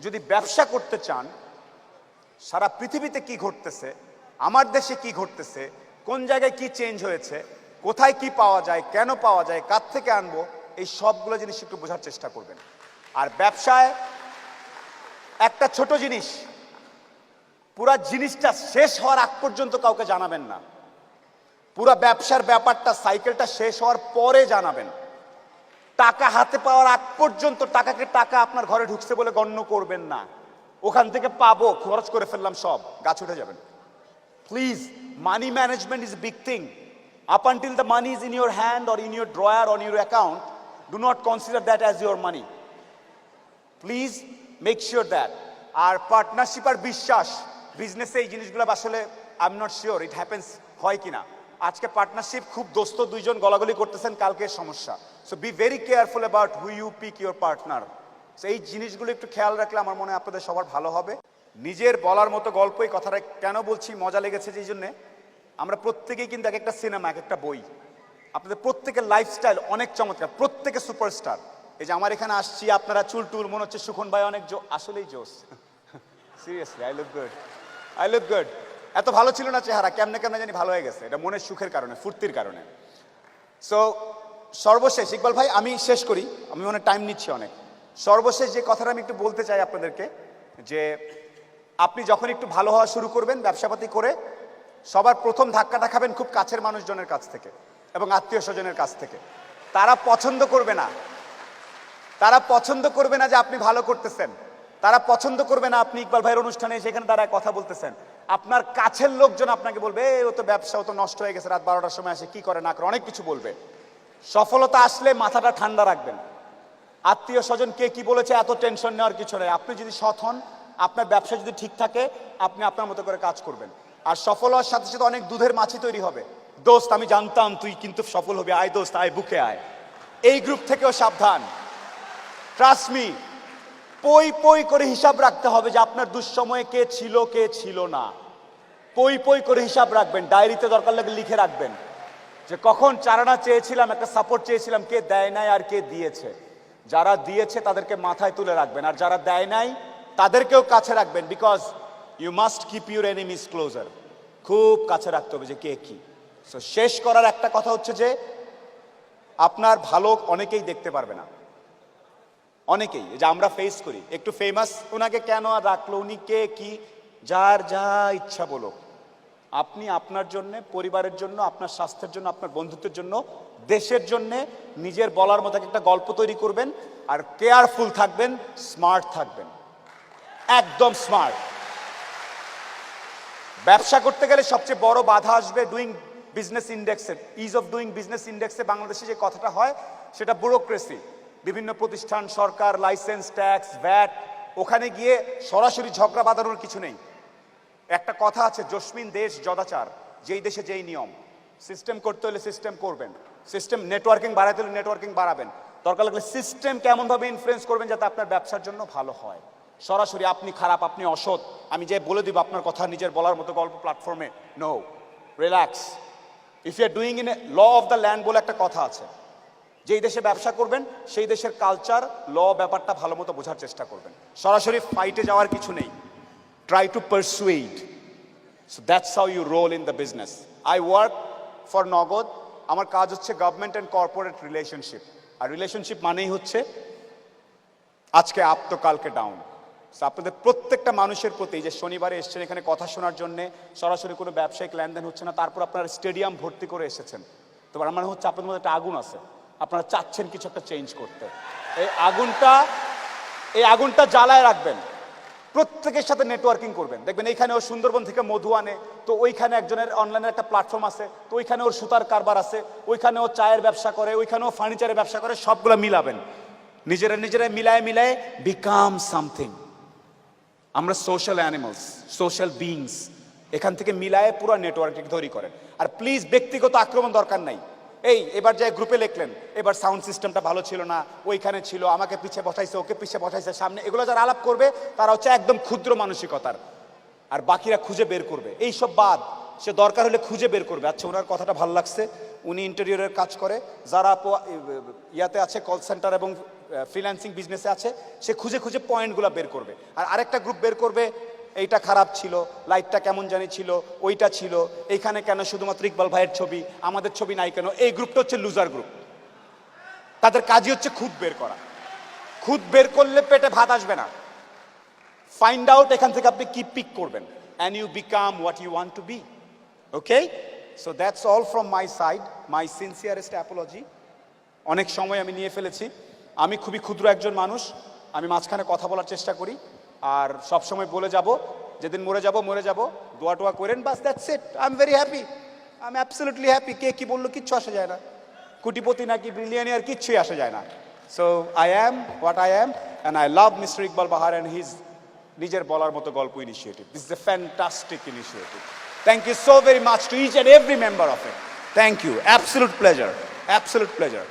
যদি ব্যবসা করতে চান, সারা পৃথিবীতে কি ঘটতেছে, আমার দেশে কি ঘটতেছে, কোন জায়গায় কি চেঞ্জ হয়েছে, কোথায় কি পাওয়া যায়, কেন পাওয়া যায়, কার থেকে আনবো, এই সবগুলো জিনিস একটু বোঝার চেষ্টা করবেন। আর ব্যবসায় একটা ছোট জিনিস, পুরা জিনিসটা শেষ হওয়ার আগ পর্যন্ত কাউকে জানাবেন না। পুরা ব্যবসার ব্যাপারটা, সাইকেলটা শেষ হওয়ার পরে জানাবেন। টাকা হাতে পাওয়ার আগ পর্যন্ত টাকাকে টাকা আপনার ঘরে ঢুকছে বলে গণ্য করবেন না। ওখান থেকে পাবো, খরচ করে ফেললাম, সব গাছ উঠে যাবেন। Please, money management is big thing. Up until the money is in your hand or in your drawer or in your account, do not consider that as your money. Please make sure that. আর partnership আর বিশ্বাস বিজনেসে এই জিনিসগুলো আসলে I am not sure it happens হয় কিনা। আজকে পার্টনারশিপ খুব দোস্ত দুইজন গলাগলি করতেছেন, কালকে সমস্যা। So be very careful about who you pick your partner. So এই জিনিসগুলো একটু খেয়াল রাখলে আমার মনে হয় আপনাদের সবার ভালো হবে। নিজের বলার মতো গল্প, এই কথাটা কেন বলছি, মজা লেগেছে যেই জন্যে, আমরা প্রত্যেকেই কিন্তু এক একটা সিনেমা, এক একটা বই। আপনাদের প্রত্যেকের লাইফস্টাইল অনেক চমৎকার, প্রত্যেকে সুপারস্টার। এই যে আমার এখানে আসছি, আপনারা চুল টুল, মনে হচ্ছে সুখন ভাই অনেক আসলেই জোস। Seriously I look good, I look good. এত ভালো ছিল না চেহারা, কেমনে কেমনে জানি ভালো হয়ে গেছে। এটা মনের সুখের কারণে, ফুর্তির কারণে। সো সর্বশেষ ইকবাল ভাই, আমি শেষ করি, আমি মনে টাইম নিচ্ছি অনেক। সর্বশেষ যে কথাটা আমি একটু বলতে চাই আপনাদেরকে, যে আপনি যখন একটু ভালো হওয়া শুরু করবেন ব্যবসাপাতি করে, সবার প্রথম ধাক্কাটা খাবেন খুব কাছের মানুষজনের কাছ থেকে এবং আত্মীয় স্বজনের কাছ থেকে। তারা পছন্দ করবে না, তারা পছন্দ করবে না যে আপনি ভালো করতেছেন, তারা পছন্দ করবে না আপনি ইকবাল ভাইয়ের অনুষ্ঠানে সেখানে দাঁড়ায় কথা বলতেছেন। আপনার কাছের লোকজন আপনাকে বলবে, ও তো ব্যবসা, ও তো নষ্ট হয়ে গেছে, রাত 12টার সময় আসে, কি করে না করে, অনেক কিছু বলবে। সফলতা আসলে মাথাটা ঠান্ডা রাখবেন। আত্মীয় স্বজন কে কি বলেছে এত টেনশন নেওয়ার কিছু নেই। আপনি যদি সৎ হন, আপনার ব্যবসা যদি ঠিক থাকে, আপনি আপনার মতো করে কাজ করবেন। আর সফল হওয়ার সাথে সাথে অনেক দুধের মাছি তৈরি হবে। দোস্ত আমি জানতাম তুই কিন্তু সফল হবি, আয় দোস্ত আয়, বুকে আয়। এই গ্রুপ থেকেও সাবধান। ট্রাস্ট মি, পই পই করে হিসাব রাখতে হবে যে আপনার দুঃসময়ে কে ছিল কে ছিল না। পই পই করে হিসাব রাখবেন, ডায়েরিতে দরকার লাগলে লিখে রাখবেন যে কখন চারানা চেয়েছিলাম, একটা সাপোর্ট চেয়েছিলাম, কে দেয় নাই আর কে দিয়েছে। যারা দিয়েছে তাদেরকে মাথায় তুলে রাখবেন, আর যারা দেয় নাই তাদেরকেও কাছে রাখবেন। Because you must keep your enemies closer. খুব কাছে রাখতে হবে যে কে কি। সো শেষ করার একটা কথা হচ্ছে যে আপনার ভালো অনেকেই দেখতে পারবে না, অনেকেই যে আমরা ফেস করি। একটু ফেমাস, ওনাকে কেন আর রাখলো, উনি কে কি, যার যা ইচ্ছা বলো। আপনি আপনার জন্য, পরিবারের জন্য, আপনার স্বাস্থ্যের জন্য, আপনার বন্ধুত্বের জন্য, দেশের জন্য নিজের বলার মতো একটা গল্প তৈরি করবেন। আর কেয়ারফুল থাকবেন, স্মার্ট থাকবেন, একদম স্মার্ট। ব্যবসা করতে গেলে সবচেয়ে বড় বাধা আসবে ডুইং বিজনেস ইন্ডেক্সে, ইজ অফ ডুইং বিজনেস ইন্ডেক্সে বাংলাদেশে যে কথাটা হয় সেটা ব্যুরোক্রেসি। বিভিন্ন প্রতিষ্ঠান, সরকার, লাইসেন্স, ট্যাক্স, ভ্যাট, ওখানে গিয়ে সরাসরি ঝগড়া বাঁধানোর কিছু নেই। একটা কথা আছে, জসমিন দেশ জদাচার, যেই দেশে যেই নিয়ম। সিস্টেম করতে হলে সিস্টেম করবেন, সিস্টেম নেটওয়ার্কিং বাড়াতে হলে নেটওয়ার্কিং বাড়াবেন, দরকার লাগলে সিস্টেম কেমনভাবে ইনফ্লুয়েন্স করবেন যাতে আপনার ব্যবসার জন্য ভালো হয়। সরাসরি আপনি খারাপ, আপনি অসৎ, আমি যে বলে দিব আপনার কথা নিজের বলার মতো গল্প প্ল্যাটফর্মে, no, relax. If you are doing in a law of the land বলে একটা কথা আছে, যেই দেশে ব্যবসা করবেন সেই দেশের কালচার, ল, ব্যাপারটা ভালো মতো বোঝার চেষ্টা করবেন। সরাসরি ফাইটে যাওয়ার কিছু নেই। Try to persuade. So that's how you roll in the business. I work for Nagod. আমার কাজ হচ্ছে গভর্নমেন্ট অ্যান্ড কর্পোরেট রিলেশনশিপ। আর রিলেশনশিপ মানেই হচ্ছে আজকে আপ তো কালকে ডাউন। আপনাদের প্রত্যেকটা মানুষের প্রতি, যে শনিবারে এসছেন এখানে কথা শোনার জন্য, সরাসরি কোনো ব্যবসায়িক লেনদেন হচ্ছে না, তারপর আপনারা স্টেডিয়াম ভর্তি করে এসেছেন, তো আমার মানে হচ্ছে আপনাদের মধ্যে একটা আগুন আছে, আপনারা চাচ্ছেন কিছু একটা চেঞ্জ করতে। এই আগুনটা জ্বালায় রাখবেন। প্রত্যেকের সাথে নেটওয়ার্কিং করবেন। দেখবেন এইখানে ও সুন্দরবন থেকে মধু আনে, তো ওইখানে একজনের অনলাইনে একটা প্ল্যাটফর্ম আছে, তো ওইখানে ওর সুতার কারবার আছে, ওইখানে ও চায়ের ব্যবসা করে, ওইখানে ও ফার্নিচারের ব্যবসা করে, সবগুলো মিলাবেন। নিজেরা মিলায় বিকাম সামথিং। আমরা সোশ্যাল অ্যানিমালস, সোশ্যাল বিইংস। এখান থেকে মিলায় পুরো নেটওয়ার্কিং তৈরি করেন। আর প্লিজ ব্যক্তিগত আক্রমণ দরকার নাই। এবার যে গ্রুপে লিখলেন, এবার সাউন্ড সিস্টেমটা ভালো ছিল না, ওইখানে ছিল, আমাকে পিছিয়ে বসাইছে, ওকে পিছিয়ে বসাইছে, সামনে, এগুলো যারা আলাপ করবে তারা হচ্ছে একদম ক্ষুদ্র মানসিকতার, আর বাকিরা খুঁজে বের করবে। এইসব বাদ, সে দরকার হলে খুঁজে বের করবে। আচ্ছা, ওনার কথাটা ভালো লাগছে, উনি ইন্টেরিয়রের কাজ করে, যারা ইয়াতে আছে, কল সেন্টার এবং ফ্রিল্যান্সিং বিজনেসে আছে, সে খুঁজে খুঁজে পয়েন্টগুলো বের করবে। আর আরেকটা গ্রুপ বের করবে এইটা খারাপ ছিল, লাইটটা কেমন জানি ছিল, ওইটা ছিল, এইখানে কেন শুধুমাত্র ইকবাল ভাইয়ের ছবি, আমাদের ছবি নাই কেন। এই গ্রুপটা হচ্ছে লুজার গ্রুপ। তাদের কাজই হচ্ছে খুঁত বের করা। খুঁত বের করলে পেটে ভাত আসবে না। ফাইন্ড আউট এখান থেকে আপনি কি পিক করবেন, and you become what you want to be. Okay, so that's all from my side, my sincerest apology. অনেক সময় আমি নিয়ে ফেলেছি। আমি খুবই ক্ষুদ্র একজন মানুষ, আমি মাঝখানে কথা বলার চেষ্টা করি, আর সব সময় বলে যাব যেদিন মরে যাব, দোয়া টোয়া করেন, বাস, that's it. I am very happy, I am absolutely happy. কে কি বললো কিচ্ছু আসে যায় না, কোটিপতি নাকি ব্রিলিয়ানিয়ার কিচ্ছুই আসে যায় না। So I am what I am, and I love mister Iqbal Bahar and his নিজের বলার মতো গল্প initiative. This is a fantastic initiative. Thank you so very much to each and every member of it. Thank you. Absolute pleasure. Absolute pleasure.